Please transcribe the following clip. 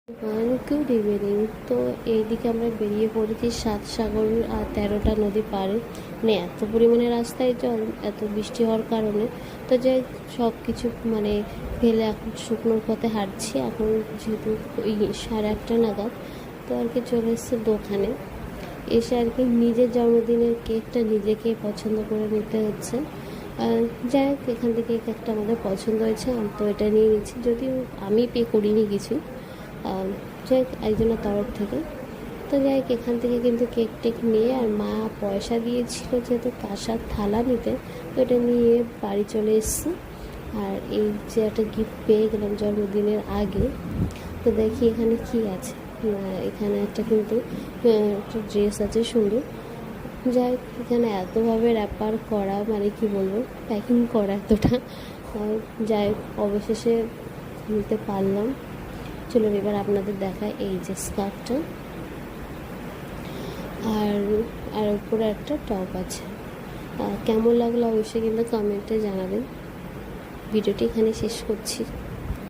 Good evening. তো এইদিকে আমরা বেরিয়ে পড়েছি 7 সাগর আর 13টা নদী পাড়ে। মানে এত পরিমাণে রাস্তায় জল, এত বৃষ্টি হওয়ার কারণে। তো যাই সব কিছু মানে ফেলে এখন শুকনোর পথে হাঁটছি। এখন যেহেতু ওই 8:30 নাগাদ, তো আর কি চলে এসেছে দোকানে। এসে আর কি নিজের জন্মদিনের কেকটা নিজেকে পছন্দ করে নিতে হচ্ছে। যাই হোক, এখান থেকে কেকটা আমাদের পছন্দ হয়েছে, তো এটা নিয়ে নিচ্ছি, যদিও আমি পে করিনি কিছু। যাই হোক, একজনের তরফ থেকে। তো যাই হোক, এখান থেকে কিন্তু কেক টেক নিয়ে, আর মা পয়সা দিয়েছিল যেহেতু কাঁসার থালা নিতে, তো এটা নিয়ে বাড়ি চলে এসেছি। আর এই যে একটা গিফট পেয়ে গেলাম জন্মদিনের আগে। তো দেখি এখানে কি আছে। এখানে একটা কিন্তু একটা ড্রেস আছে সুন্দর। যাই হোক, এখানে এতভাবে র্যাপার করা, মানে কি বলবো, প্যাকিং করা এতটা। যাই হোক, অবশেষে নিতে পারলাম। চলুন এবার আপনাদের দেখায় এই যে স্কার্টটা, আর আর উপরে একটা টপ আছে। কেমন লাগলো অবশ্যই কিন্তু কমেন্টে জানাবেন। ভিডিওটি এখানে শেষ করছি।